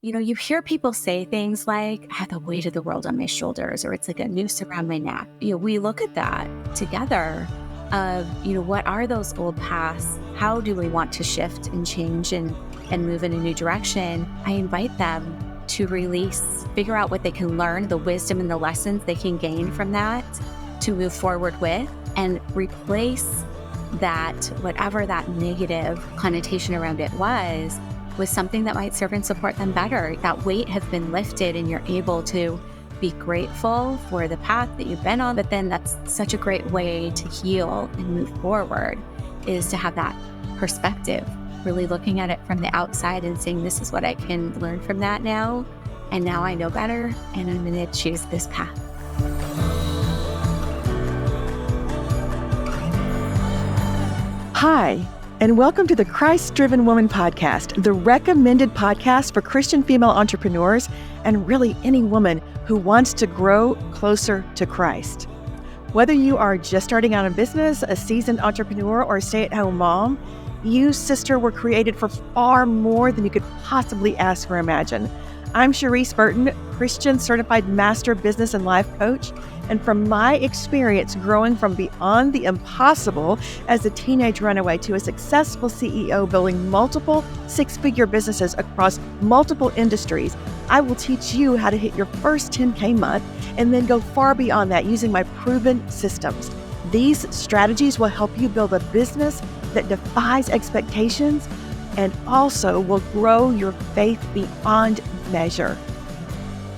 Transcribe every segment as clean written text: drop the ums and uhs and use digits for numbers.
You hear people say things like, I have the weight of the world on my shoulders, or it's like a noose around my neck. We look at that together of, what are those old paths? How do we want to shift and change and move in a new direction? I invite them to release, figure out what they can learn, the wisdom and the lessons they can gain from that to move forward with, and replace that, whatever that negative connotation around it was, with something that might serve and support them better. That weight has been lifted and you're able to be grateful for the path that you've been on. But then that's such a great way to heal and move forward, is to have that perspective, really looking at it from the outside and saying, this is what I can learn from that now. And now I know better, and I'm going to choose this path. Hi, and welcome to the Christ-Driven Woman Podcast, the recommended podcast for Christian female entrepreneurs and really any woman who wants to grow closer to Christ. Whether you are just starting out in business, a seasoned entrepreneur, or a stay-at-home mom, you, sister, were created for far more than you could possibly ask or imagine. I'm Charisse Burton, Christian Certified Master Business and Life Coach, and from my experience growing from beyond the impossible as a teenage runaway to a successful CEO building multiple six-figure businesses across multiple industries, I will teach you how to hit your first 10K month and then go far beyond that using my proven systems. These strategies will help you build a business that defies expectations and also will grow your faith beyond measure.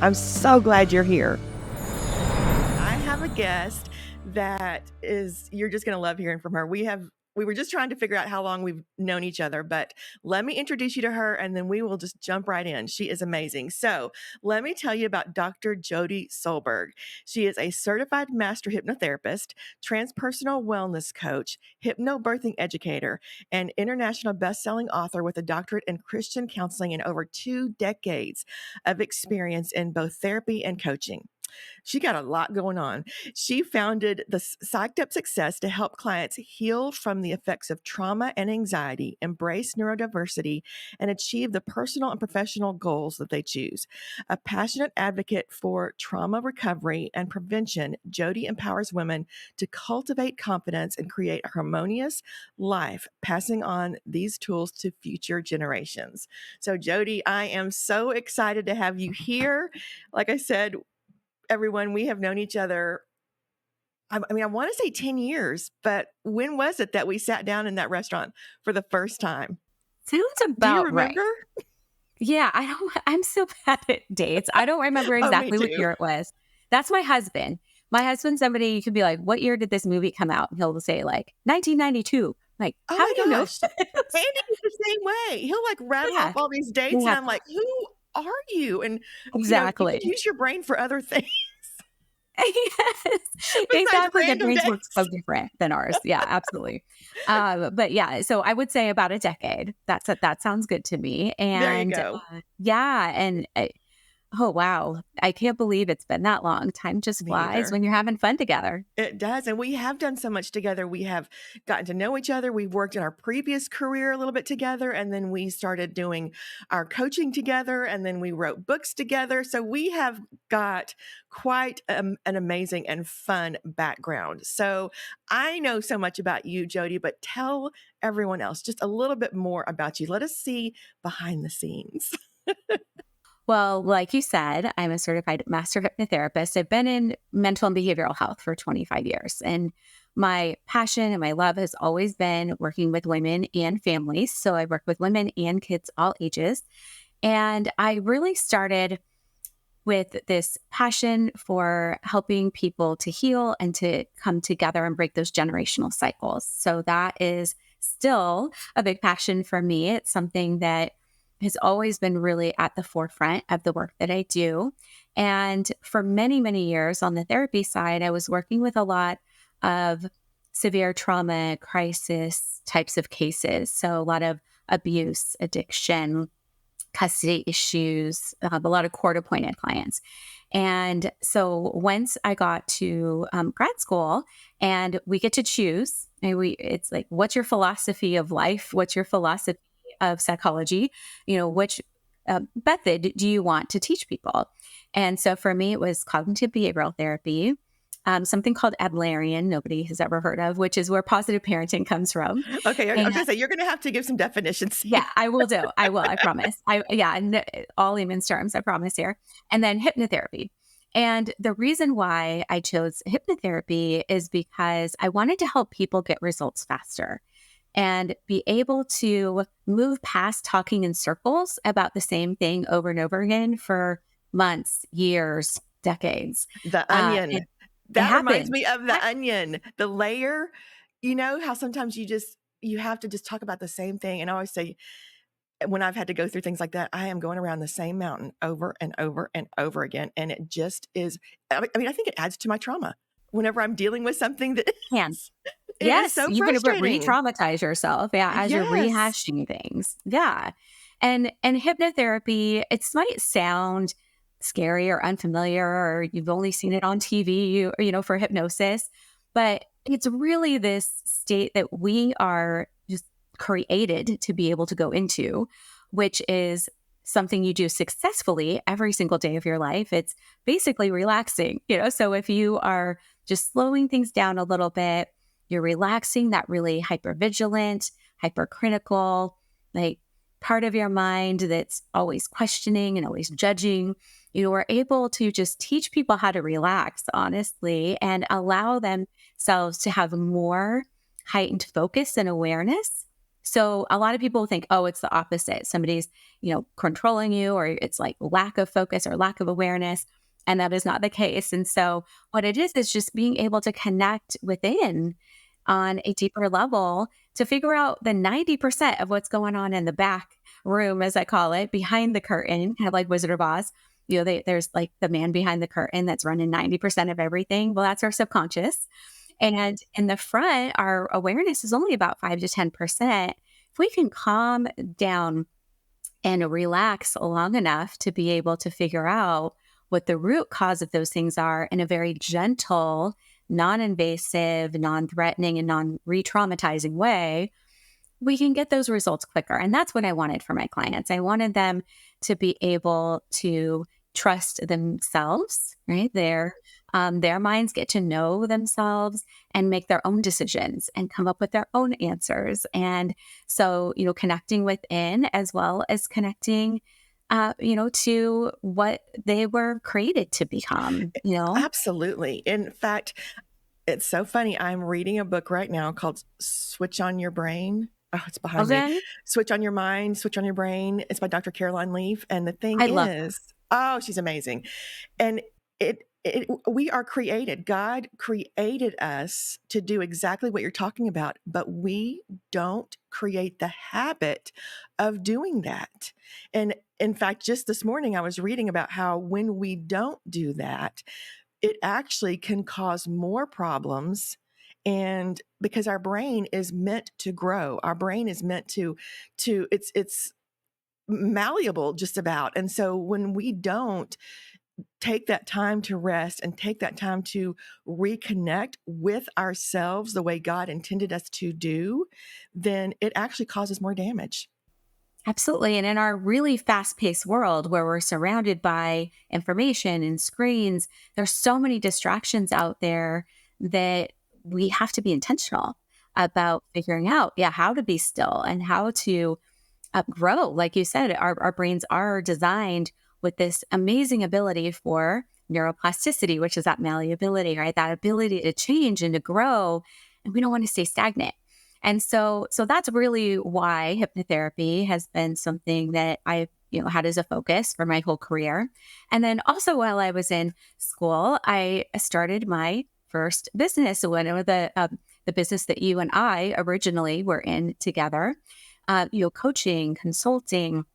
I'm so glad you're here. I have a guest that you're just going to love hearing from her. We were just trying to figure out how long we've known each other, but let me introduce you to her and then we will just jump right in. She is amazing. So let me tell you about Dr. Jodi Solberg. She is a certified master hypnotherapist, transpersonal wellness coach, hypnobirthing educator, and international best-selling author with a doctorate in Christian counseling and over 2 decades of experience in both therapy and coaching. She got a lot going on. She founded the Psyched Up Success to help clients heal from the effects of trauma and anxiety, embrace neurodiversity, and achieve the personal and professional goals that they choose. A passionate advocate for trauma recovery and prevention, Jodi empowers women to cultivate confidence and create a harmonious life, passing on these tools to future generations. So, Jodi, I am so excited to have you here. Like I said, everyone, we have known each other, I want to say 10 years, but when was it that we sat down in that restaurant for the first time? Sounds about Do you remember? Right. Yeah, I'm so bad at dates. I don't remember exactly what year it was. That's my husband. My husband's somebody you could be like, what year did this movie come out? And he'll say like 1992. Like, oh how do you know? Andy is the same way. He'll like rattle off all these dates and I'm like, who are you? And exactly. You could use your brain for other things. Yes, exactly. Their brains work so different than ours. Yeah, absolutely. But yeah, so I would say about a decade. That sounds good to me. And there you go. Yeah, and oh wow, I can't believe it's been that long. Time just flies when you're having fun together. It does, and we have done so much together. We have gotten to know each other. We've worked in our previous career a little bit together, and then we started doing our coaching together, and then we wrote books together. So we have got quite an amazing and fun background. So I know so much about you, Jodi, but tell everyone else just a little bit more about you. Let us see behind the scenes. Well, like you said, I'm a certified master hypnotherapist. I've been in mental and behavioral health for 25 years. And my passion and my love has always been working with women and families. So I work with women and kids all ages. And I really started with this passion for helping people to heal and to come together and break those generational cycles. So that is still a big passion for me. It's something that has always been really at the forefront of the work that I do. And for many, many years on the therapy side, I was working with a lot of severe trauma, crisis types of cases. So a lot of abuse, addiction, custody issues, a lot of court-appointed clients. And so once I got to grad school and we get to choose, and it's like, what's your philosophy of life? What's your philosophy of psychology? Which method do you want to teach people? And so for me, it was cognitive behavioral therapy, something called Adlerian, nobody has ever heard of, which is where positive parenting comes from. Okay, I was And gonna say, you're gonna have to give some definitions here. yeah, I will do. I will. I promise. All layman's terms. I promise here. And then hypnotherapy. And the reason why I chose hypnotherapy is because I wanted to help people get results faster and be able to move past talking in circles about the same thing over and over again for months, years, decades. The onion. It That reminds happens. me of the onion, the layer. You know how sometimes you have to just talk about the same thing. And I always say, when I've had to go through things like that, I am going around the same mountain over and over and over again. And it just is, I mean, I think it adds to my trauma whenever I'm dealing with something that Can. it is Yes, so you're gonna frustrating. re-traumatize yourself, yeah, as you're Yes. rehashing things. Yeah. And hypnotherapy, it might sound scary or unfamiliar, or you've only seen it on TV, or, for hypnosis, but it's really this state that we are just created to be able to go into, which is something you do successfully every single day of your life. It's basically relaxing. So if you are just slowing things down a little bit, you're relaxing that really hypervigilant, hypercritical, like part of your mind that's always questioning and always judging. Are able to just teach people how to relax, honestly, and allow themselves to have more heightened focus and awareness. So a lot of people think, oh, it's the opposite. Somebody's, controlling you, or it's like lack of focus or lack of awareness. And that is not the case. And so what it is just being able to connect within on a deeper level to figure out the 90% of what's going on in the back room, as I call it, behind the curtain, kind of like Wizard of Oz. There's like the man behind the curtain that's running 90% of everything. Well, that's our subconscious. And in the front, our awareness is only about 5 to 10%. If we can calm down and relax long enough to be able to figure out what the root cause of those things are in a very gentle, non-invasive, non-threatening, and non-re-traumatizing way, we can get those results quicker. And that's what I wanted for my clients. I wanted them to be able to trust themselves, right? Their minds get to know themselves and make their own decisions and come up with their own answers. And so, connecting within as well as connecting, to what they were created to become. Absolutely. In fact, it's so funny. I'm reading a book right now called Switch on Your Brain. Oh, it's behind me. Okay. Switch on Your Mind, Switch on Your Brain. It's by Dr. Caroline Leaf. And the thing I love her. is, oh, she's amazing. And we are created. God created us to do exactly what you're talking about, but we don't create the habit of doing that. And in fact, just this morning, I was reading about how when we don't do that, it actually can cause more problems. And because our brain is meant to grow, our brain is meant to it's malleable just about. And so when we don't take that time to rest and take that time to reconnect with ourselves the way God intended us to do, then it actually causes more damage. Absolutely. And in our really fast paced world where we're surrounded by information and screens, there's so many distractions out there that we have to be intentional about figuring out, how to be still and how to grow. Like you said, our brains are designed with this amazing ability for neuroplasticity, which is that malleability, right? That ability to change and to grow. And we don't want to stay stagnant. And so that's really why hypnotherapy has been something that I had as a focus for my whole career. And then also while I was in school, I started my first business, one of the business that you and I originally were in together, coaching, consulting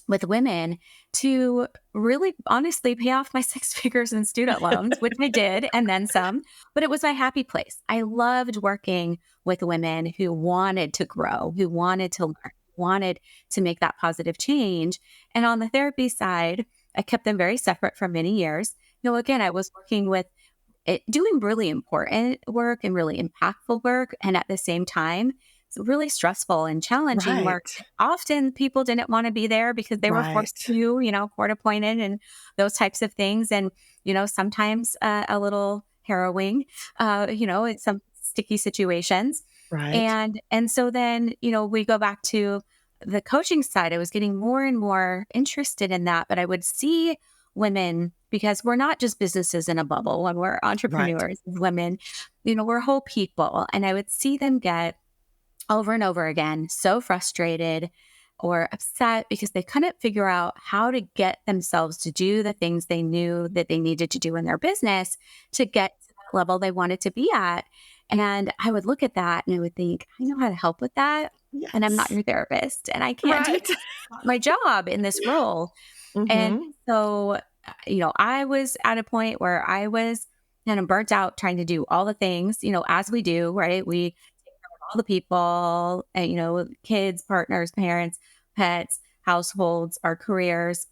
with women to really honestly pay off my 6 figures in student loans, which I did, and then some, but it was my happy place. I loved working with women who wanted to grow, who wanted to learn, wanted to make that positive change. And on the therapy side, I kept them very separate for many years. Again, I was working with doing really important work and really impactful work. And at the same time, really stressful and challenging, where Right. often people didn't want to be there because they were forced Right. to, court appointed and those types of things. And, sometimes a little harrowing, in some sticky situations. Right. And so then, we go back to the coaching side. I was getting more and more interested in that, but I would see women, because we're not just businesses in a bubble when we're Right. entrepreneurs as women, we're whole people. And I would see them get over and over again so frustrated or upset because they couldn't figure out how to get themselves to do the things they knew that they needed to do in their business to get to that level they wanted to be at. And I would look at that and I would think, I know how to help with that. And I'm not Yes. your therapist and I can't do Right. that. It's not my job in this role. And Mhm. so, I was at a point where I was kind of burnt out trying to do all the things, as we do, right? We take care of all the people, and, kids, partners, parents, pets, households, our careers,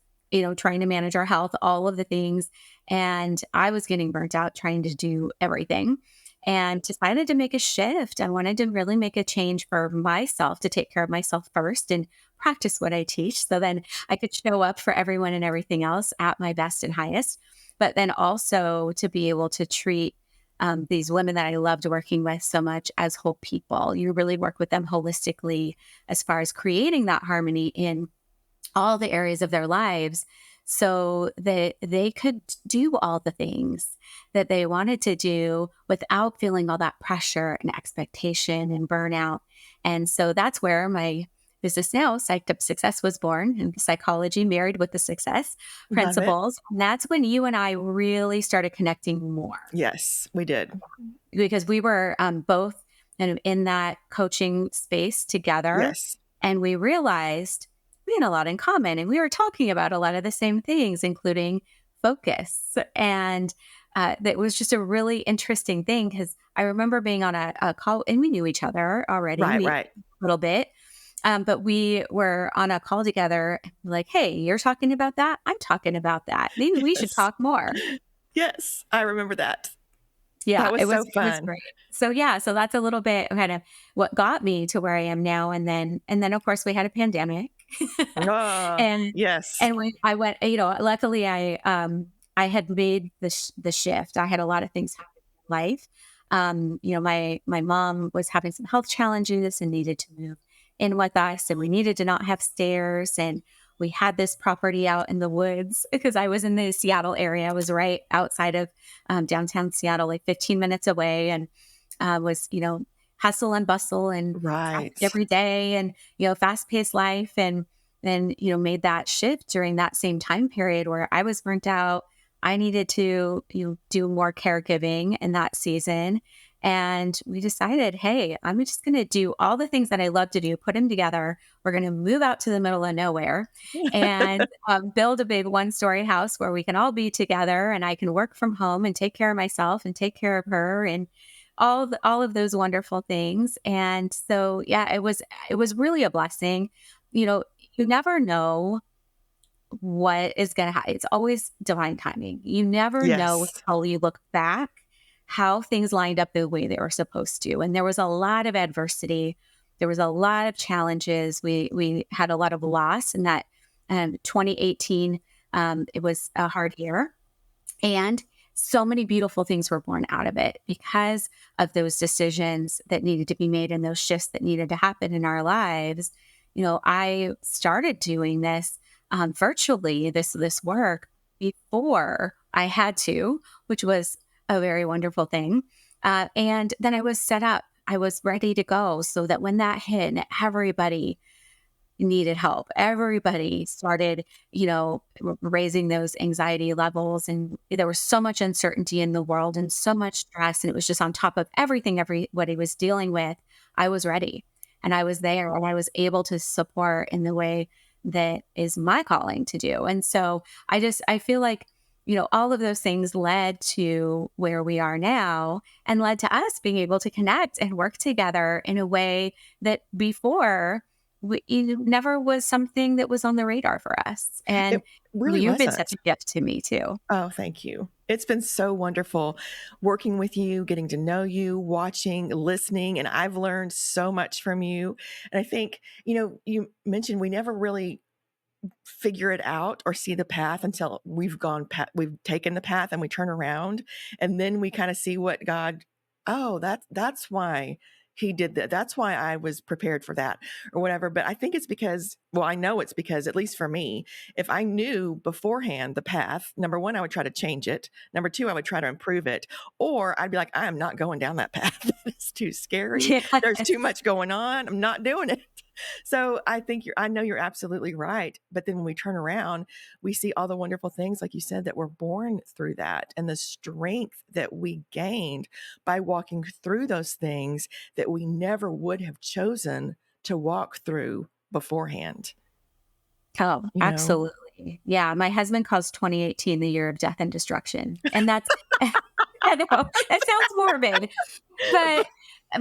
trying to manage our health, all of the things. And I was getting burnt out trying to do everything and decided to make a shift. I wanted to really make a change for myself, to take care of myself first and practice what I teach. So then I could show up for everyone and everything else at my best and highest, but then also to be able to treat these women that I loved working with so much as whole people. You really work with them holistically as far as creating that harmony in all the areas of their lives so that they could do all the things that they wanted to do without feeling all that pressure and expectation and burnout. And so that's where my business now, Psyched Up Success, was born, and psychology married with the success Love it. principles. And that's when you and I really started connecting more, Yes, we did. because we were both kind of in that coaching space together. Yes. And we realized we had a lot in common and we were talking about a lot of the same things, including focus. And that was just a really interesting thing because I remember being on a call and we knew each other already, Right, we, a right. little bit. But we were on a call together, like, hey, you're talking about that. I'm talking about that. Maybe we should Yes. talk more. Yes, I remember that. Yeah, That was it so was fun. great. So yeah, so that's a little bit kind of what got me to where I am now. And then of course we had a pandemic. Ah, and yes. and when I went, luckily I had made the shift. I had a lot of things happen in life. My mom was having some health challenges and needed to move in with us, and we needed to not have stairs, and we had this property out in the woods because I was in the Seattle area. I was right outside of downtown Seattle, like 15 minutes away, and was, hustle and bustle and traffic Right. every day and, fast paced life. And then, made that shift during that same time period where I was burnt out. I needed to, do more caregiving in that season. And we decided, hey, I'm just going to do all the things that I love to do, put them together. We're going to move out to the middle of nowhere and build a big 1-story house where we can all be together and I can work from home and take care of myself and take care of her and all of those wonderful things. And so, yeah, it was really a blessing. You know, you never know what is going to happen. It's always divine timing. You never know Yes. until you look back how things lined up the way they were supposed to. And there was a lot of adversity. There was a lot of challenges. We had a lot of loss in that 2018. It was a hard year. And so many beautiful things were born out of it because of those decisions that needed to be made and those shifts that needed to happen in our lives. I started doing this virtually, this work before I had to, which was a very wonderful thing. And then I was set up. I was ready to go so that when that hit, and everybody needed help. Everybody started, raising those anxiety levels. And there was so much uncertainty in the world and so much stress. And it was just on top of everything everybody was dealing with. I was ready and I was there and I was able to support in the way that is my calling to do. And so I feel like, all of those things led to where we are now and led to us being able to connect and work together in a way that before it never was something that was on the radar for us. And It really you've been wasn't. such a gift to me too. Oh, thank you. It's been so wonderful working with you, getting to know you, watching, listening, and I've learned so much from you. And I think, you mentioned we never really figure it out or see the path until we've taken the path and we turn around, and then we kind of see what God, oh, that's why he did that. That's why I was prepared for that or whatever. But I think it's because, well, I know it's because, at least for me, if I knew beforehand the path, number one, I would try to change it. Number two, I would try to improve it. Or I'd be like, I am not going down that path. It's too scary. There's Yes. too much going on. I'm not doing it. So I know you're absolutely right. But then when we turn around, we see all the wonderful things, like you said, that were born through that, and the strength that we gained by walking through those things that we never would have chosen to walk through beforehand, Oh, you know? absolutely. Yeah. My husband calls 2018 the year of death and destruction. And that's, I know, it sounds morbid,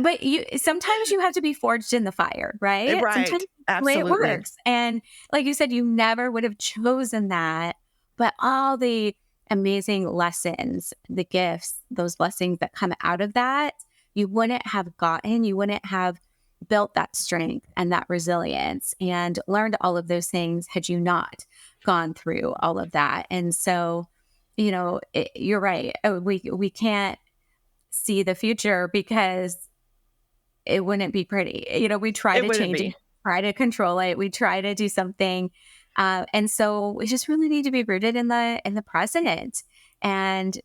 but you sometimes you have to be forged in the fire, right? Sometimes Right. that's the way it Absolutely. works. And like you said, you never would have chosen that, but all the amazing lessons, the gifts, those blessings that come out of that, you wouldn't have gotten, you wouldn't have built that strength and that resilience and learned all of those things had you not gone through all of that. And so, you're right. Oh, we can't see the future because it wouldn't be pretty. We try It to wouldn't change it, be. try to control it. We try to do something. And so we just really need to be rooted in the present and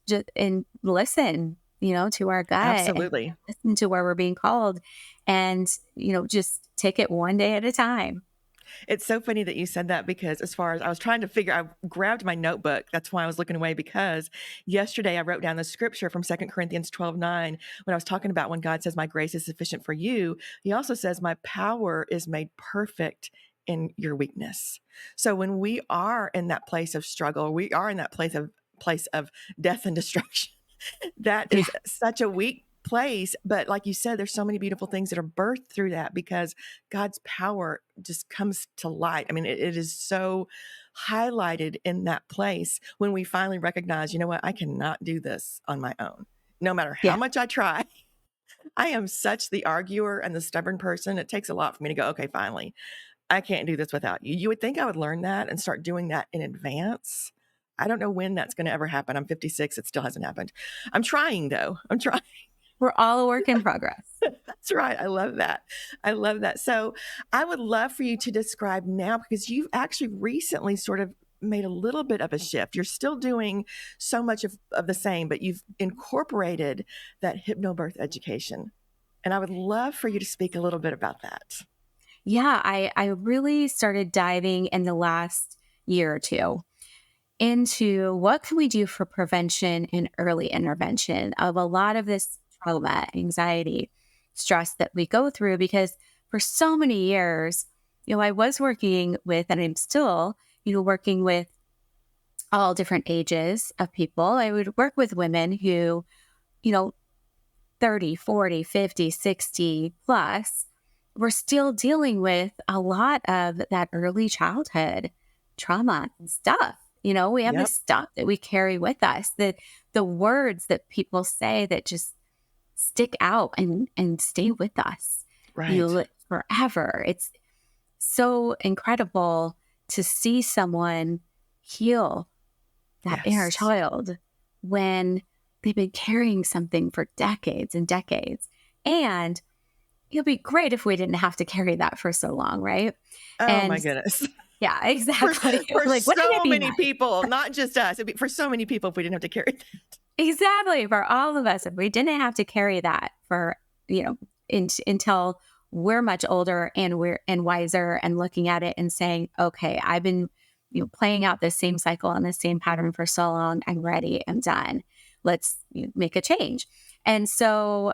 listen, to our gut and Absolutely. listen to where we're being called and, just take it one day at a time. It's so funny that you said that, because as far as I was trying to figure, I grabbed my notebook. That's why I was looking away, because yesterday I wrote down the scripture from 2 Corinthians 12:9 when I was talking about when God says, my grace is sufficient for you. He also says, my power is made perfect in your weakness. So when we are in that place of struggle, we are in that place of death and destruction. That Yeah. is such a weak place. But like you said, there's so many beautiful things that are birthed through that, because God's power just comes to light. I mean, it is so highlighted in that place when we finally recognize, you know what, I cannot do this on my own. No matter how Yeah. much I try, I am such the arguer and the stubborn person. It takes a lot for me to go, okay, finally, I can't do this without you. You would think I would learn that and start doing that in advance. I don't know when that's going to ever happen. I'm 56. It still hasn't happened. I'm trying, though. I'm trying. We're all a work in progress. That's right. I love that. I love that. So I would love for you to describe now, because you've actually recently sort of made a little bit of a shift. You're still doing so much of the same, but you've incorporated that hypnobirth education. And I would love for you to speak a little bit about that. Yeah, I really started diving in the last year or two into what can we do for prevention and early intervention of a lot of this trauma, anxiety, stress that we go through. Because for so many years, I was working with, and I'm still, working with all different ages of people. I would work with women who, you know, 30, 40, 50, 60 plus, we're still dealing with a lot of that early childhood trauma and stuff. We have this Yep. stuff that we carry with us, that the words that people say that just stick out and stay with us, Right. forever. It's so incredible to see someone heal that inner Yes. child when they've been carrying something for decades and decades. And it'd be great if we didn't have to carry that for so long, right? Oh my And goodness. yeah, For, exactly. for Like, wouldn't it so be many nice? people, not just us. It'd be for so many people if we didn't have to carry that. Exactly. For all of us, if we didn't have to carry that for, until we're much older and we're wiser and looking at it and saying, okay, I've been, playing out the same cycle and the same pattern for so long. I'm ready. I'm done. Let's make a change. And so,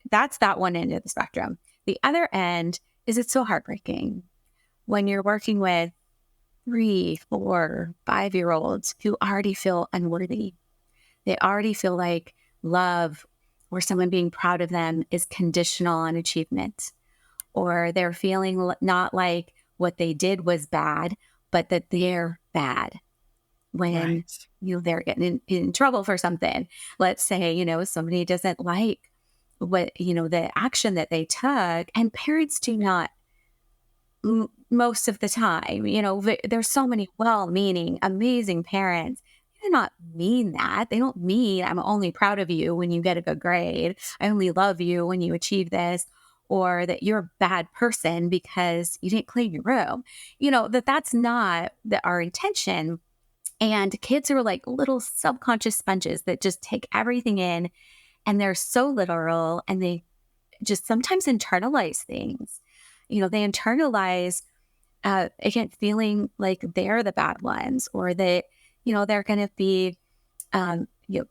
that's that one end of the spectrum. The other end is it's so heartbreaking when you're working with 3, 4, 5-year olds who already feel unworthy. They already feel like love or someone being proud of them is conditional on achievement, or they're feeling not like what they did was bad, but that they're bad when Right. they're getting in trouble for something. Let's say, somebody doesn't like what, the action that they took, and parents do not most of the time, there's so many well-meaning, amazing parents. They do not mean that. They don't mean I'm only proud of you when you get a good grade. I only love you when you achieve this, or that you're a bad person because you didn't clean your room. That's not our intention. And kids are like little subconscious sponges that just take everything in, and they're so literal, and they just sometimes internalize things. They internalize, again, feeling like they're the bad ones, or that, they're going to be, um, you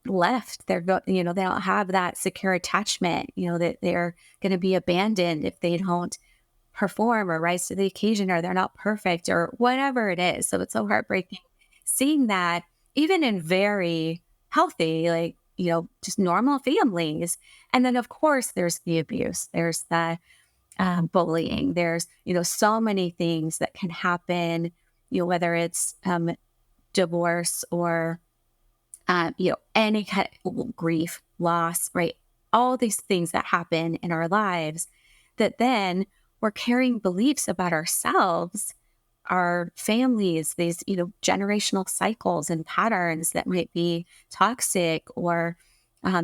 left. They don't have that secure attachment, that they're going to be abandoned if they don't perform or rise to the occasion, or they're not perfect, or whatever it is. So it's so heartbreaking seeing that, even in very healthy, like, just normal families. And then, of course, there's the abuse, there's the bullying, there's, so many things that can happen, whether it's divorce or, any kind of grief, loss, right? All these things that happen in our lives, that then we're carrying beliefs about ourselves, our families, these, generational cycles and patterns that might be toxic or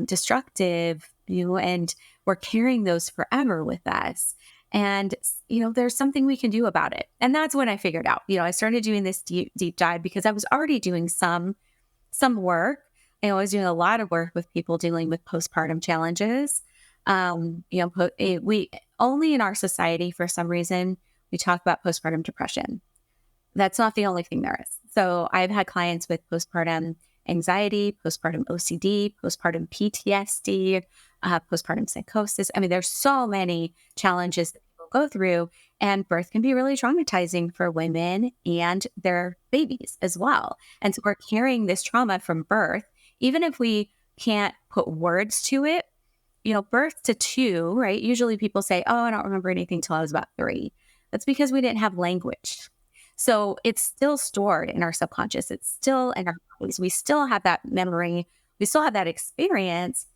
destructive, and we're carrying those forever with us. And, there's something we can do about it. And that's when I figured out, I started doing this deep dive because I was already doing some work. I was doing a lot of work with people dealing with postpartum challenges. We only in our society, for some reason, we talk about postpartum depression. That's not the only thing there is. So I've had clients with postpartum anxiety, postpartum OCD, postpartum PTSD, postpartum psychosis. I mean, there's so many challenges that people go through, and birth can be really traumatizing for women and their babies as well. And so we're carrying this trauma from birth, even if we can't put words to it. Birth to 2, right? Usually people say, oh, I don't remember anything till I was about 3. That's because we didn't have language. So it's still stored in our subconscious. It's still in our bodies. We still have that memory. We still have that experience.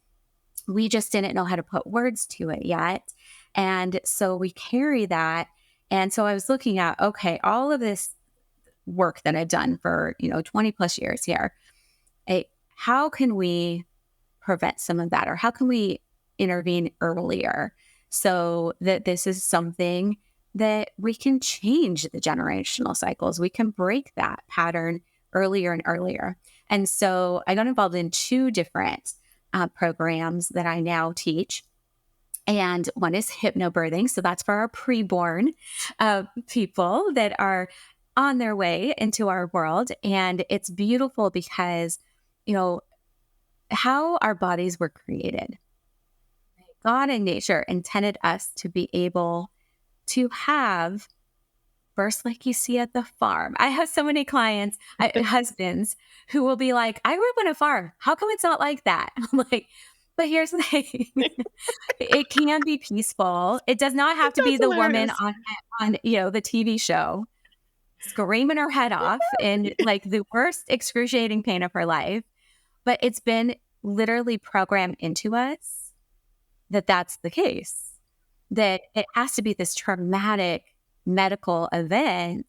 We just didn't know how to put words to it yet. And so we carry that. And so I was looking at, okay, all of this work that I've done for, 20 plus years here, how can we prevent some of that? Or how can we intervene earlier so that this is something that we can change the generational cycles? We can break that pattern earlier and earlier. And so I got involved in 2 different programs that I now teach. And one is hypnobirthing. So that's for our preborn people that are on their way into our world. And it's beautiful because, how our bodies were created. God and nature intended us to be able to have births like you see at the farm. I have so many clients, husbands, who will be like, I grew up on a farm. How come it's not like that? I'm like, but here's the thing. It can be peaceful. It does not have to be That's the woman hilarious. on the TV show screaming her head off in like the worst excruciating pain of her life. But it's been literally programmed into us that that's the case, that it has to be this traumatic medical event.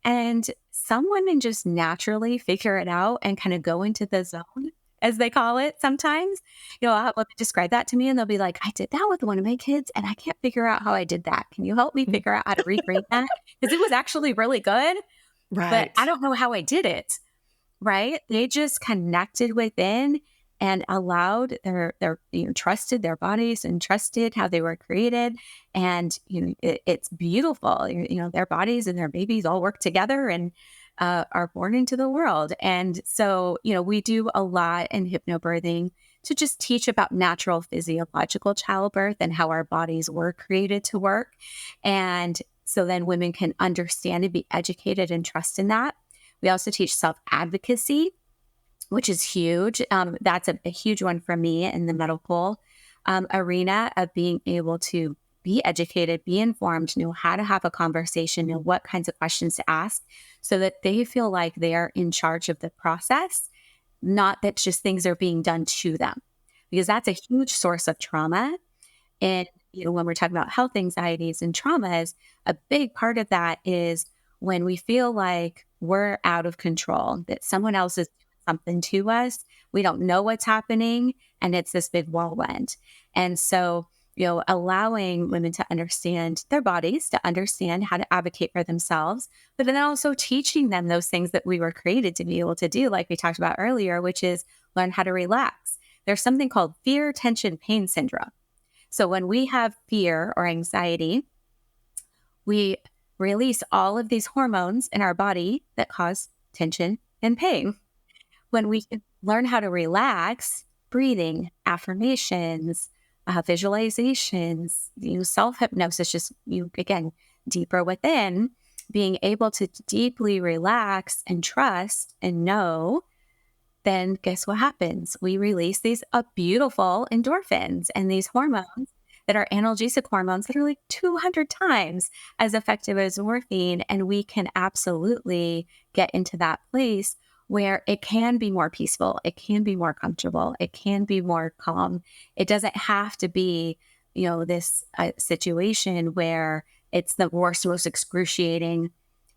And some women just naturally figure it out and kind of go into the zone, as they call it sometimes. I'll have women describe that to me, and they'll be like, I did that with one of my kids and I can't figure out how I did that. Can you help me figure out how to recreate that? Because it was actually really good, but Right. I don't know how I did it. Right? They just connected within and allowed their trusted their bodies and trusted how they were created. And, it's beautiful. Their bodies and their babies all work together and are born into the world. And so, we do a lot in hypnobirthing to just teach about natural physiological childbirth and how our bodies were created to work. And so then women can understand and be educated and trust in that. We also teach self-advocacy, which is huge. That's a huge one for me in the medical arena of being able to be educated, be informed, know how to have a conversation, know what kinds of questions to ask so that they feel like they're in charge of the process, not that just things are being done to them, because that's a huge source of trauma. And, when we're talking about health anxieties and traumas, a big part of that is when we feel like we're out of control, that someone else is doing something to us. We don't know what's happening, and it's this big whirlwind. And so, allowing women to understand their bodies, to understand how to advocate for themselves, but then also teaching them those things that we were created to be able to do, like we talked about earlier, which is learn how to relax. There's something called fear, tension, pain syndrome. So when we have fear or anxiety, we release all of these hormones in our body that cause tension and pain. When we can learn how to relax, breathing, affirmations, visualizations, self-hypnosis, just again, deeper within, being able to deeply relax and trust and know, then guess what happens? We release these beautiful endorphins and these hormones that are analgesic hormones that are like 200 times as effective as morphine. And we can absolutely get into that place where it can be more peaceful. It can be more comfortable. It can be more calm. It doesn't have to be, this situation where it's the worst, most excruciating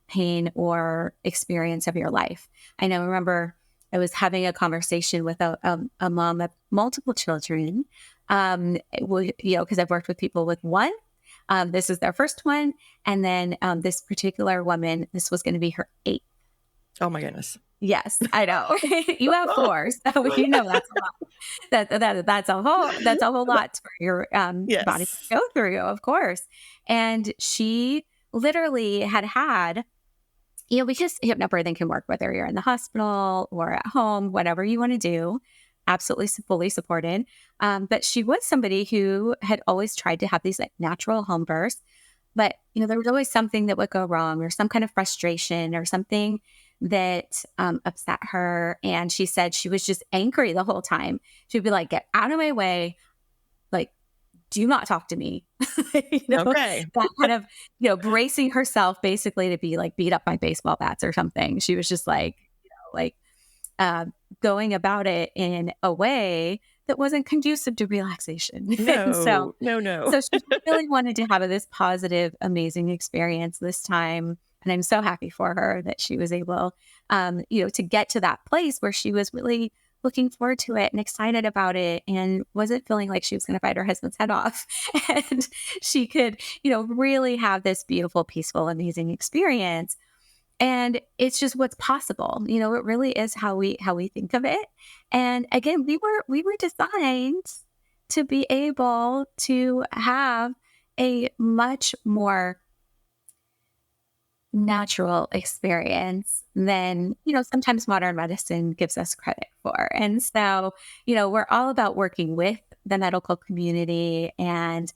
pain or experience of your life. I remember I was having a conversation with a mom of multiple children, because I've worked with people with one. This is their first one. And then this particular woman, this was going to be her eighth. Oh my goodness. Yes, I know. You have four, so that's a lot. That's a whole lot for your Yes. body to go through, of course. And she literally had, because hypnobirthing can work whether you're in the hospital or at home, whatever you want to do, absolutely fully supported. But she was somebody who had always tried to have these like natural home births, but there was always something that would go wrong, or some kind of frustration, or something that upset her. And she said she was just angry the whole time. She'd be like, "Get out of my way. Like, do not talk to me." Okay. That kind of, bracing herself basically to be like beat up by baseball bats or something. She was just like, going about it in a way that wasn't conducive to relaxation. No. So she really wanted to have this positive, amazing experience this time. And I'm so happy for her that she was able, to get to that place where she was really looking forward to it and excited about it, and wasn't feeling like she was going to fight her husband's head off. And she could, really have this beautiful, peaceful, amazing experience. And it's just what's possible. It really is how we think of it. And again, we were designed to be able to have a much more natural experience than, sometimes modern medicine gives us credit for. And so, we're all about working with the medical community and,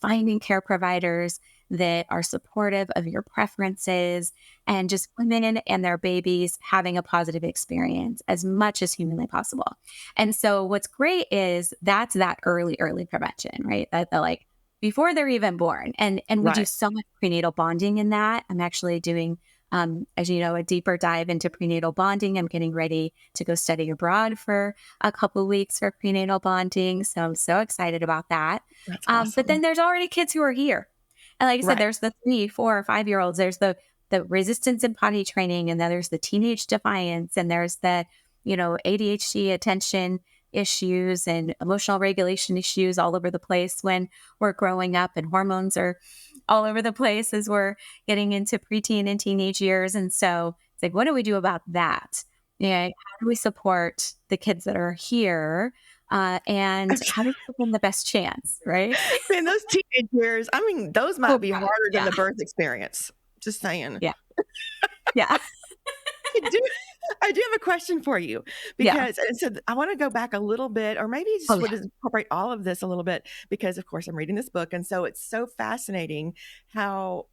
finding care providers that are supportive of your preferences, and just women and their babies having a positive experience as much as humanly possible. And so what's great is that's that early prevention, right? That the like before they're even born. And we do Right. so much prenatal bonding in that. I'm actually doing, as you know, a deeper dive into prenatal bonding. I'm getting ready to go study abroad for a couple of weeks for prenatal bonding. So I'm so excited about that. That's awesome. But then there's already kids who are here. And like I said, Right. there's the 3, 4, or 5-year-olds. There's the resistance and potty training, and then there's the teenage defiance, and there's the, ADHD attention issues and emotional regulation issues all over the place when we're growing up, and hormones are all over the place as we're getting into preteen and teenage years. And so it's like, what do we do about that? How do we support the kids that are here? And how do we give them the best chance, right? In those teenage years, those might be God, harder than yeah. the birth experience. Just saying. Yeah. Yeah. I do have a question for you, because and so I want to go back a little bit, or maybe just incorporate all of this a little bit, because of course I'm reading this book. And so it's so fascinating how,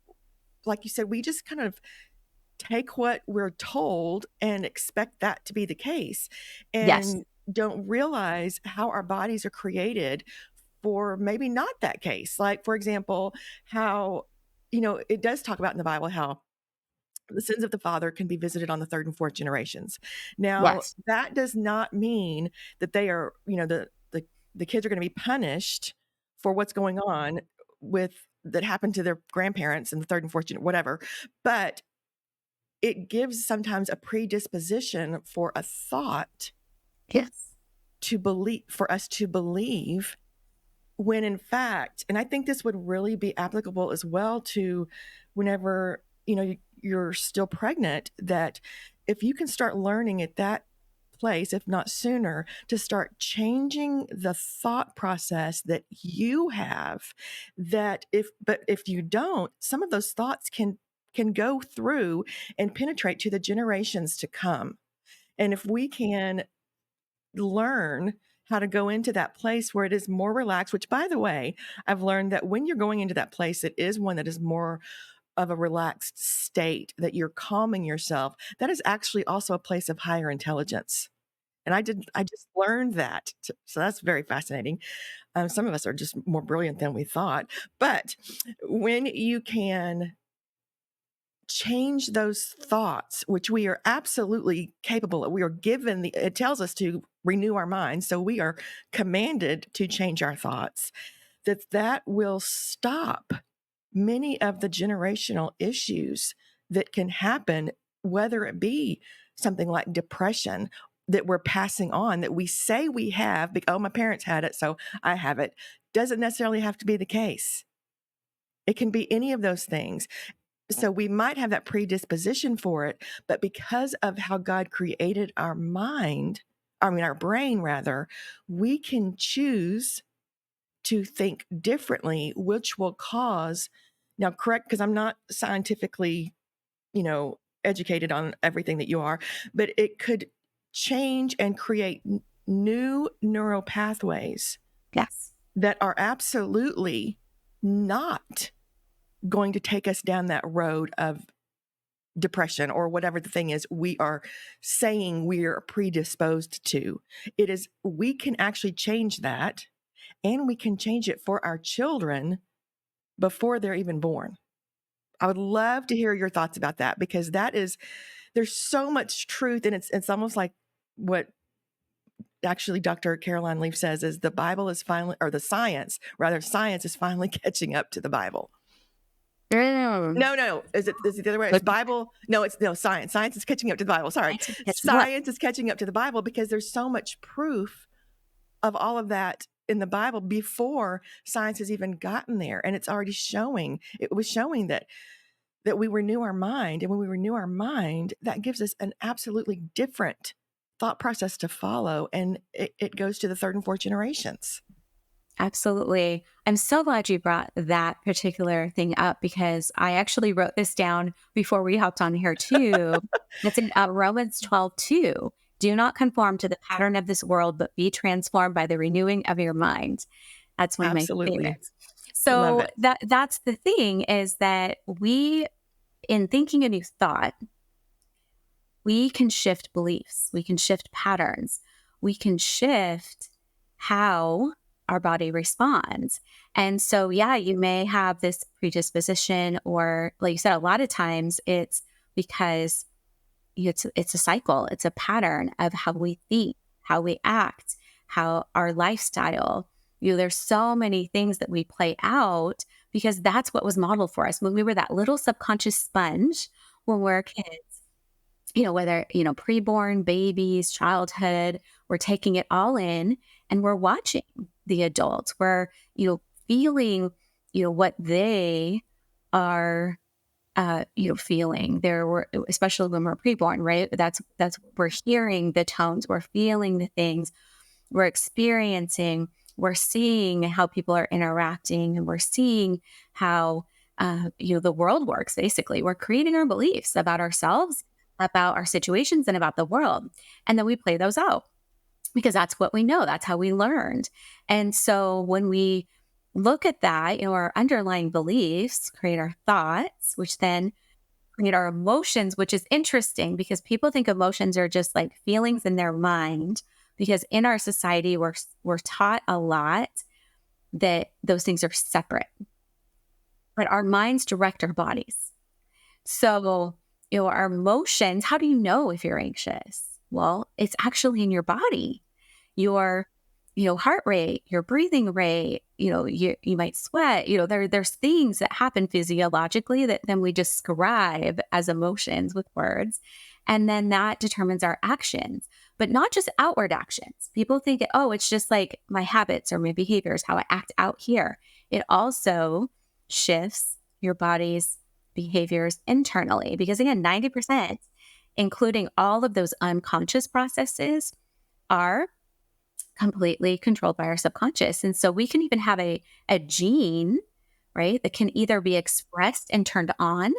like you said, we just kind of take what we're told and expect that to be the case, and Yes. don't realize how our bodies are created for maybe not that case. Like, for example, how, it does talk about in the Bible how the sins of the father can be visited on the third and fourth generations. Now, Yes. that does not mean that they are, the kids are going to be punished for what's going on with that happened to their grandparents in the third and fourth whatever. But it gives sometimes a predisposition for a thought Yes. to believe, for us to believe, when in fact, and I think this would really be applicable as well to whenever, you're still pregnant, that if you can start learning at that place, if not sooner, to start changing the thought process that you have, that if you don't, some of those thoughts can go through and penetrate to the generations to come. And if we can learn how to go into that place where it is more relaxed, which, by the way, I've learned that when you're going into that place, it is one that is more of a relaxed state, that you're calming yourself. That is actually also a place of higher intelligence. And I just learned that. So that's very fascinating. Some of us are just more brilliant than we thought. But when you can change those thoughts, which we are absolutely capable of, we are given it tells us to renew our minds. So we are commanded to change our thoughts, that will stop many of the generational issues that can happen, whether it be something like depression that we're passing on, that we say we have, oh, my parents had it, so I have it. Doesn't necessarily have to be the case. It can be any of those things. So we might have that predisposition for it, but because of how God created our brain rather, we can choose to think differently, which will cause, now correct, because I'm not scientifically, educated on everything that you are, but it could change and create new neural pathways Yes. that are absolutely not going to take us down that road of depression or whatever the thing is we are saying we're predisposed to. We can actually change that, and we can change it for our children before they're even born. I would love to hear your thoughts about that, because there's so much truth, and it's almost like what actually Dr. Caroline Leaf says is the Bible is finally, or the science is finally catching up to the Bible. No. Is it the other way? It's Bible. No, science. Science is catching up to the Bible. Sorry. Science is catching up to the Bible, because there's so much proof of all of that in the Bible before science has even gotten there. And it's already showing, it was showing that we renew our mind. And when we renew our mind, that gives us an absolutely different thought process to follow. And it goes to the third and fourth generations. Absolutely. I'm so glad you brought that particular thing up, because I actually wrote this down before we hopped on here too. It's in Romans 12:2. Do not conform to the pattern of this world, but be transformed by the renewing of your mind. That's one of my favorites. So that's the thing, is that in thinking a new thought, we can shift beliefs, we can shift patterns, we can shift how our body responds. And so, yeah, you may have this predisposition, or like you said, a lot of times it's because it's a cycle, it's a pattern of how we think, how we act, how our lifestyle, there's so many things that we play out because that's what was modeled for us when we were that little subconscious sponge when we were kids. Whether, preborn, babies, childhood, we're taking it all in and we're watching the adults. We're, feeling, what they are, feeling. Especially when we're preborn, right? That's we're hearing the tones, we're feeling the things, we're experiencing, we're seeing how people are interacting, and we're seeing how, the world works. Basically, we're creating our beliefs about ourselves, about our situations, and about the world. And then we play those out because that's what we know. That's how we learned. And so when we look at that, our underlying beliefs create our thoughts, which then create our emotions, which is interesting because people think emotions are just like feelings in their mind, because in our society, we're taught a lot that those things are separate, but our minds direct our bodies. So, our emotions, how do you know if you're anxious? Well, it's actually in your body. Your, heart rate, your breathing rate, you might sweat, there's things that happen physiologically that then we describe as emotions with words. And then that determines our actions, but not just outward actions. People think, oh, it's just like my habits or my behaviors, how I act out here. It also shifts your body's behaviors internally, because again, 90%, including all of those unconscious processes, are completely controlled by our subconscious. And so we can even have a gene, right, that can either be expressed and turned on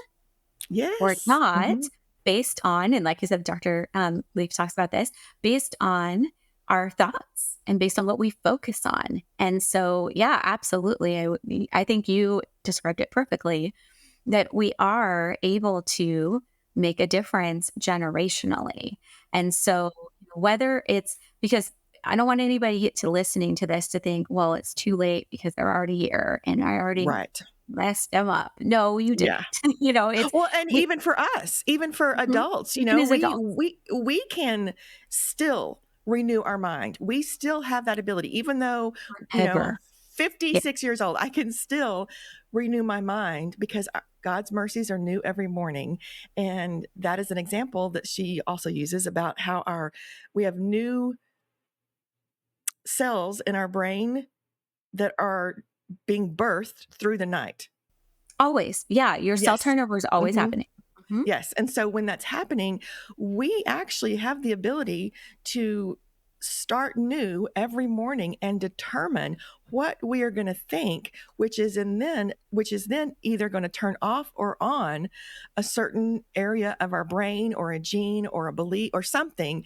or Yes. not, Mhm. based on, and like you said, Dr. Leaf talks about this, based on our thoughts and based on what we focus on. And so, yeah, absolutely. I think you described it perfectly, that we are able to make a difference generationally. And so, whether it's because I don't want anybody to listening to this to think, well, it's too late because they're already here and I already Right. messed them up. No, you didn't. Yeah. It's Well, and we, even for us, even for mhm, adults, even as we adults, we can still renew our mind. We still have that ability, even though, I'm forever. Yeah, 56 years old, I can still renew my mind because God's mercies are new every morning. And that is an example that she also uses about how we have new cells in our brain that are being birthed through the night. always. Yeah, your cell Yes. turnover is always hmm happening. Mhm. Yes. And so when that's happening, we actually have the ability to start new every morning and determine what we are going to think, which is then either going to turn off or on a certain area of our brain or a gene or a belief or something.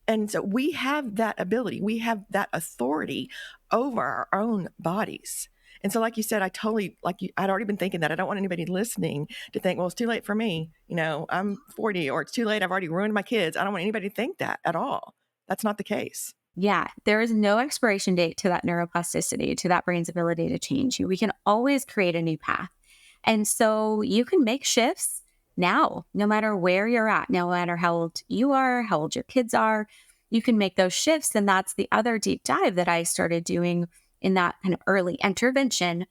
And so we have that ability, we have that authority over our own bodies. And so, like you said, I'd already been thinking that. I don't want anybody listening to think, well, it's too late for me. I'm 40, or it's too late. I've already ruined my kids. I don't want anybody to think that at all. That's not the case. Yeah, there is no expiration date to that neuroplasticity, to that brain's ability to change you. We can always create a new path. And so you can make shifts now, no matter where you're at, no matter how old you are, how old your kids are, you can make those shifts. And that's the other deep dive that I started doing in that kind of early intervention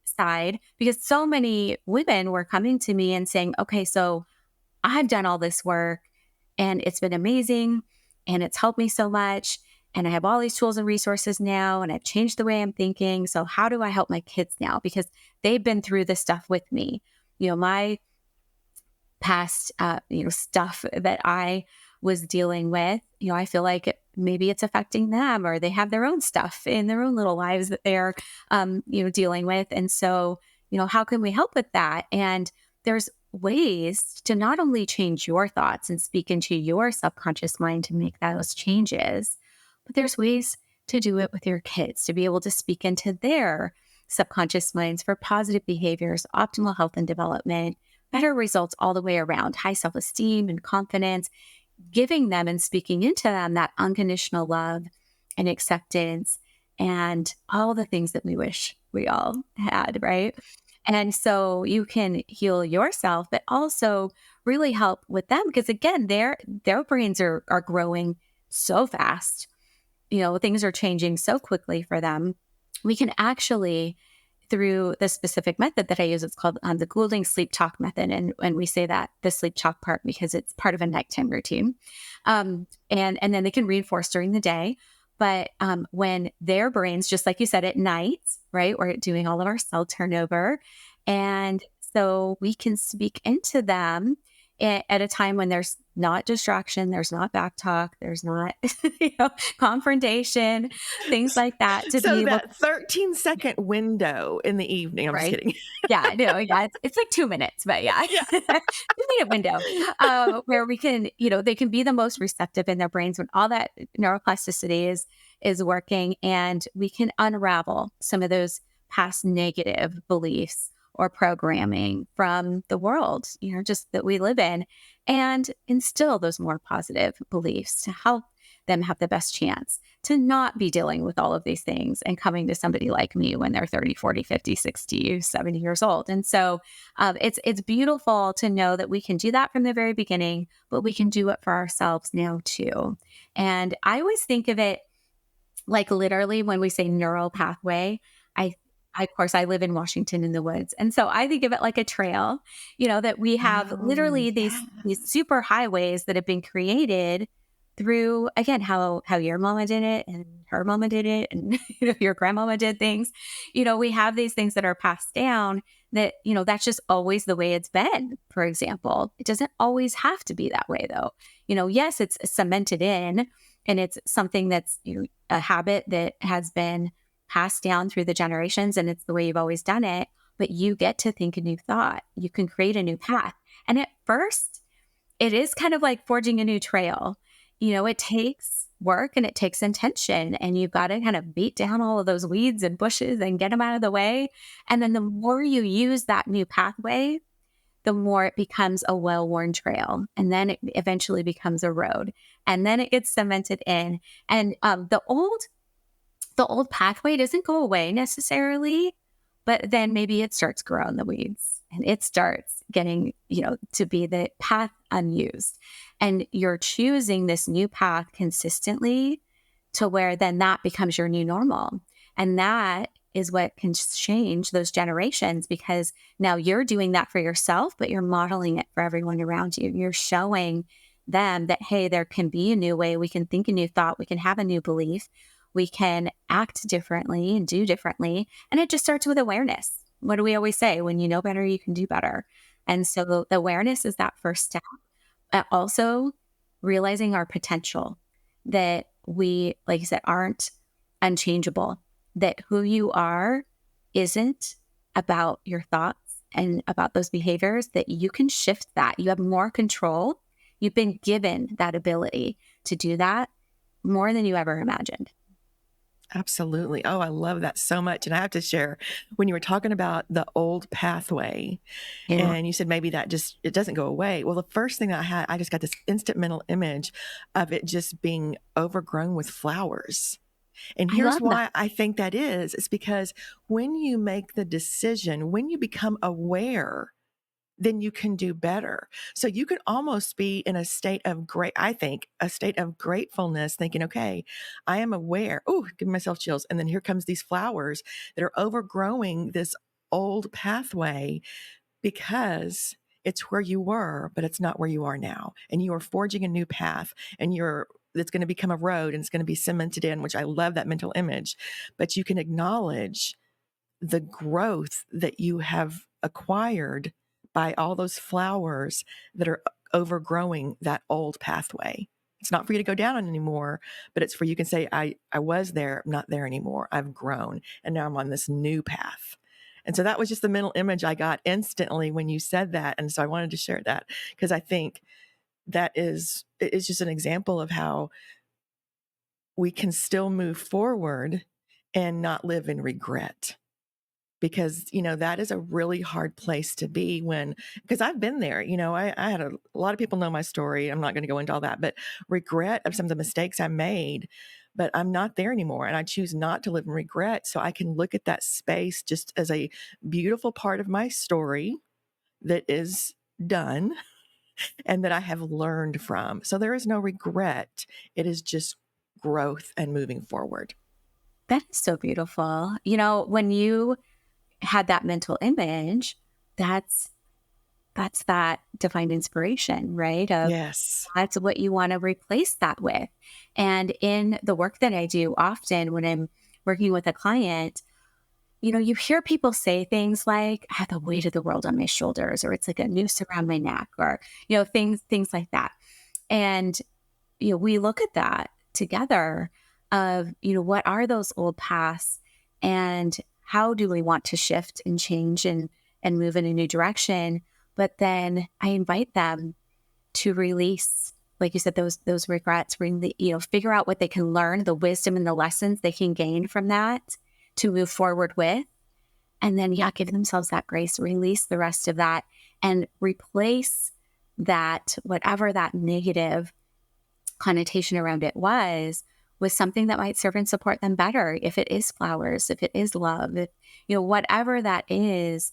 side, because so many women were coming to me and saying, okay, so I've done all this work and it's been amazing and it's helped me so much. And I have all these tools and resources now, and I've changed the way I'm thinking. So, how do I help my kids now? Because they've been through this stuff with me. My past, stuff that I was dealing with, I feel like maybe it's affecting them, or they have their own stuff in their own little lives that they're, dealing with. And so, how can we help with that? And there's ways to not only change your thoughts and speak into your subconscious mind to make those changes, but there's ways to do it with your kids, to be able to speak into their subconscious minds for positive behaviors, optimal health and development, better results all the way around, high self-esteem and confidence, giving them and speaking into them that unconditional love and acceptance and all the things that we wish we all had, right? And so you can heal yourself, but also really help with them, because again, their brains are growing so fast. Things are changing so quickly for them. We can actually, through the specific method that I use, it's called the Goulding sleep talk method. And we say that the sleep talk part because it's part of a nighttime routine. And then they can reinforce during the day. But when their brains, just like you said, at night, right, we're doing all of our cell turnover. And so we can speak into them at a time when there's not distraction, there's not back talk, there's not confrontation, things like that, to So be able. that 13-second window in the evening, I'm just Right. kidding. Yeah, no, yeah, it's like 2 minutes, but yeah, Yeah. 2-minute window, where we can, they can be the most receptive in their brains when all that neuroplasticity is working, and we can unravel some of those past negative beliefs or programming from the world, just that we live in. and instill those more positive beliefs to help them have the best chance to not be dealing with all of these things and coming to somebody like me when they're 30, 40, 50, 60, 70 years old. And so it's beautiful to know that we can do that from the very beginning, but we can do it for ourselves now too. And I always think of it like literally when we say neural pathway, I of course I live in Washington in the woods. And so I think of it like a trail, that we have Oh, literally these super highways that have been created through again how your mama did it and her mama did it and your grandmama did things. We have these things that are passed down that, that's just always the way it's been, for example. It doesn't always have to be that way though. Yes, it's cemented in and it's something that's a habit that has been passed down through the generations and it's the way you've always done it, but you get to think a new thought. You can create a new path. And at first, it is kind of like forging a new trail. It takes work and it takes intention, and you've got to kind of beat down all of those weeds and bushes and get them out of the way. And then the more you use that new pathway, the more it becomes a well-worn trail. And then it eventually becomes a road. And then it gets cemented in. And the old pathway doesn't go away necessarily, but then maybe it starts growing the weeds and it starts getting, to be the path unused. And you're choosing this new path consistently to where then that becomes your new normal. And that is what can change those generations, because now you're doing that for yourself, but you're modeling it for everyone around you. You're showing them that, hey, there can be a new way. We can think a new thought. We can have a new belief. We can act differently and do differently. And it just starts with awareness. What do we always say? When you know better, you can do better. And so the awareness is that first step. Also realizing our potential, that we, like you said, aren't unchangeable, that who you are isn't about your thoughts and about those behaviors, that you can shift that. You have more control. You've been given that ability to do that more than you ever imagined. absolutely. Oh, I love that so much. And I have to share, when you were talking about the old pathway, Yeah. and you said maybe it doesn't go away. Well, the first thing I just got this instant mental image of it just being overgrown with flowers. And I here's love that. why I think that is. It's because when you make the decision, when you become aware, then you can do better. So you could almost be in a state of a state of gratefulness, thinking, okay, I am aware. Oh, give myself chills. And then here comes these flowers that are overgrowing this old pathway, because it's where you were, but it's not where you are now. And you are forging a new path, and it's going to become a road, and it's going to be cemented in, which I love that mental image. But you can acknowledge the growth that you have acquired by all those flowers that are overgrowing that old pathway. It's not for you to go down on anymore, but it's for you can say, I was there, I'm not there anymore. I've grown, and now I'm on this new path. And so that was just the mental image I got instantly when you said that. And so I wanted to share that, because I think it's just an example of how we can still move forward and not live in regret. Because, that is a really hard place to be because I've been there. I had a lot of people know my story. I'm not going to go into all that, but regret of some of the mistakes I made, but I'm not there anymore. And I choose not to live in regret. So I can look at that space just as a beautiful part of my story that is done and that I have learned from. So there is no regret. It is just growth and moving forward. That is so beautiful. When you had that mental image, that's that divine inspiration, right? Of Yes. that's what you want to replace that with. And in the work that I do, often when I'm working with a client, you hear people say things like, I have the weight of the world on my shoulders, or it's like a noose around my neck, or, things like that. And, we look at that together of, what are those old paths, and how do we want to shift and change and move in a new direction? But then I invite them to release, like you said, those regrets, figure out what they can learn, the wisdom and the lessons they can gain from that to move forward with. And then, give themselves that grace, release the rest of that, and replace that whatever that negative connotation around it was something that might serve and support them better. If it is flowers, if it is love, if, whatever that is,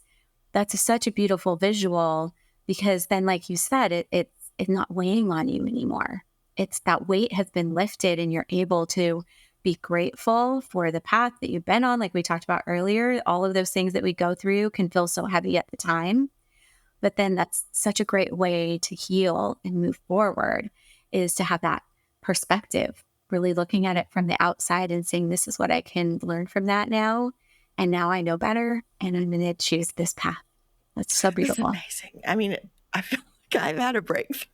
that's such a beautiful visual, because then, like you said, it's not weighing on you anymore. It's that weight has been lifted and you're able to be grateful for the path that you've been on. Like we talked about earlier, all of those things that we go through can feel so heavy at the time. But then that's such a great way to heal and move forward, is to have that perspective, really looking at it from the outside and saying, this is what I can learn from that now. And now I know better and I'm going to choose this path. That's so It's beautiful. amazing. I mean, I feel like I've had a breakthrough.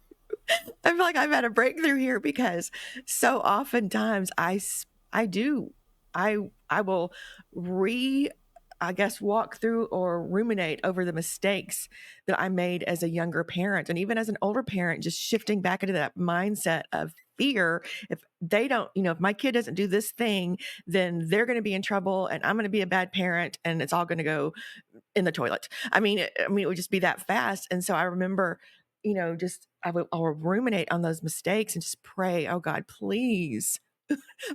I feel like I've had a breakthrough here, because so oftentimes I will I guess, walk through or ruminate over the mistakes that I made as a younger parent. And even as an older parent, just shifting back into that mindset of fear. If they don't, if my kid doesn't do this thing, then they're going to be in trouble and I'm going to be a bad parent and it's all going to go in the toilet. I mean, it would just be that fast. And so I remember, just I'll ruminate on those mistakes and just pray, oh God, please,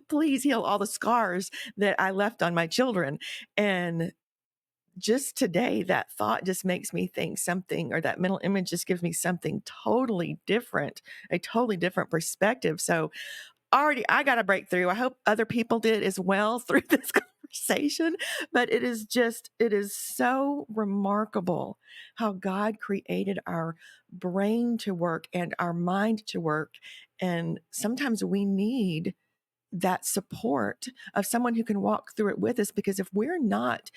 please heal all the scars that I left on my children. And just today, that thought just makes me think something, or that mental image just gives me something totally different, a totally different perspective. So already I got a breakthrough. I hope other people did as well through this conversation. But it is so remarkable how God created our brain to work and our mind to work. And sometimes we need that support of someone who can walk through it with us, because if we're not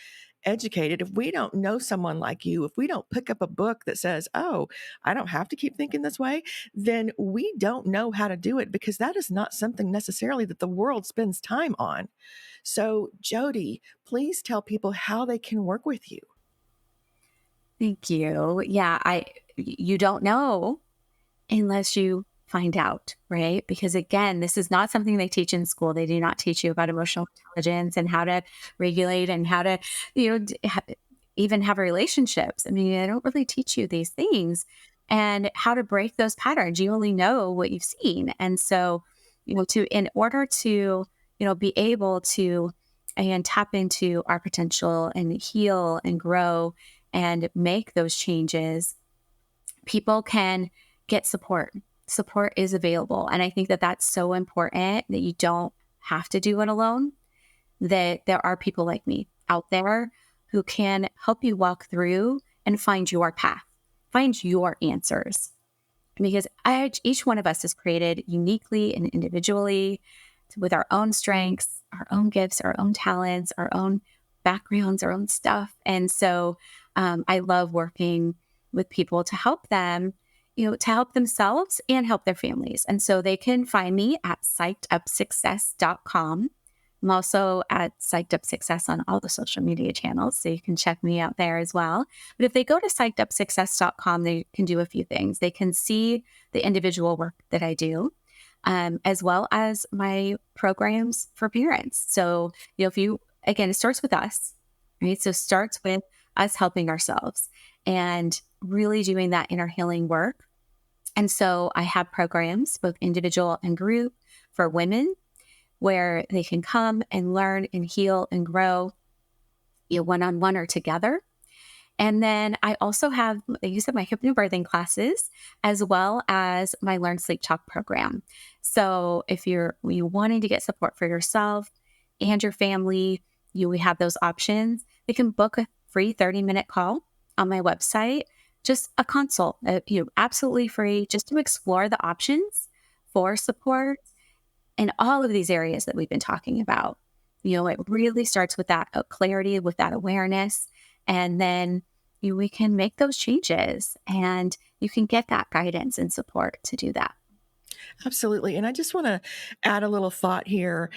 educated, if we don't know someone like you, if we don't pick up a book that says, oh, I don't have to keep thinking this way, then we don't know how to do it, because that is not something necessarily that the world spends time on. So, Jodi, please tell people how they can work with you. Thank you. Yeah, you don't know unless you find out, right? Because again, this is not something they teach in school. They do not teach you about emotional intelligence and how to regulate and how to, even have relationships. I mean, they don't really teach you these things and how to break those patterns. You only know what you've seen. And so, in order to, be able to and tap into our potential and heal and grow and make those changes, people can get support. Support is available. And I think that that's so important, that you don't have to do it alone, that there are people like me out there who can help you walk through and find your path, find your answers. Because each one of us is created uniquely and individually with our own strengths, our own gifts, our own talents, our own backgrounds, our own stuff. And so I love working with people to help them, to help themselves and help their families. And so they can find me at psychedupsuccess.com. I'm also at Psyched Up Success on all the social media channels, so you can check me out there as well. But if they go to psychedupsuccess.com, they can do a few things. They can see the individual work that I do, as well as my programs for parents. So, again, it starts with us, right? So it starts with us helping ourselves and really doing that inner healing work. And so I have programs, both individual and group, for women, where they can come and learn and heal and grow, one-on-one or together. And then I also have, like you said, my hypnobirthing classes, as well as my Learn Sleep Talk program. So if you're wanting to get support for yourself and your family, we have those options. You can book a free 30-minute call on my website, just a consult, absolutely free, just to explore the options for support in all of these areas that we've been talking about. It really starts with that clarity, with that awareness, and then we can make those changes and you can get that guidance and support to do that. Absolutely. And I just want to add a little thought here.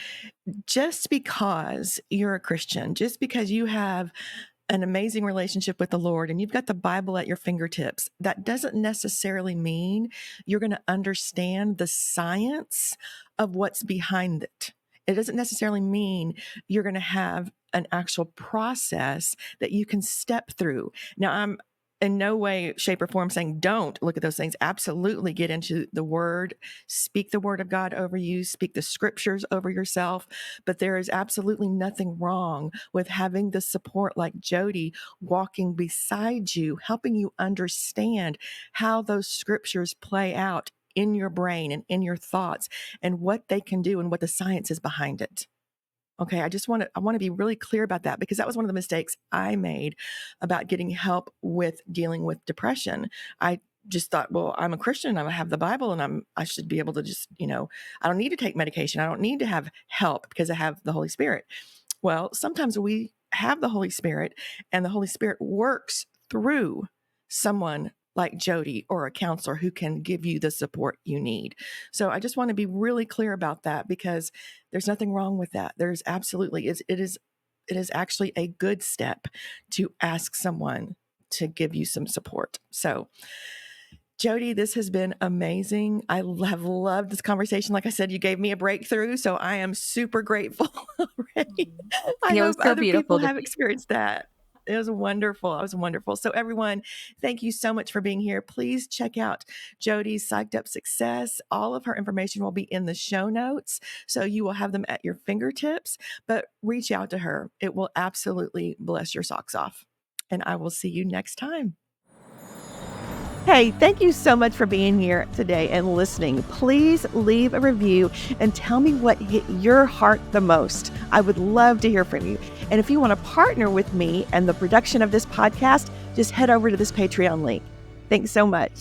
Just because you're a Christian, just because you have an amazing relationship with the Lord and you've got the Bible at your fingertips, that doesn't necessarily mean you're going to understand the science of what's behind it. It doesn't necessarily mean you're going to have an actual process that you can step through. Now, in no way, shape, or form saying don't look at those things. Absolutely get into the word, speak the word of God over you, speak the scriptures over yourself. But there is absolutely nothing wrong with having the support like Jodi walking beside you, helping you understand how those scriptures play out in your brain and in your thoughts and what they can do and what the science is behind it. Okay, I want to be really clear about that, because that was one of the mistakes I made about getting help with dealing with depression. I just thought, well, I'm a Christian, I have the Bible, and I should be able to just, I don't need to take medication. I don't need to have help because I have the Holy Spirit. Well, sometimes we have the Holy Spirit and the Holy Spirit works through someone like Jodi or a counselor who can give you the support you need. So I just want to be really clear about that, because there's nothing wrong with that. There's absolutely, it is actually a good step to ask someone to give you some support. So Jodi, this has been amazing. I have loved this conversation. Like I said, you gave me a breakthrough, so I am super grateful already. I hope so other people beautiful have experienced that. It was wonderful. It was wonderful. So everyone, thank you so much for being here. Please check out Jodi's Psyched Up Success. All of her information will be in the show notes, so you will have them at your fingertips, but reach out to her. It will absolutely bless your socks off. And I will see you next time. Hey, thank you so much for being here today and listening. Please leave a review and tell me what hit your heart the most. I would love to hear from you. And if you want to partner with me and the production of this podcast, just head over to this Patreon link. Thanks so much.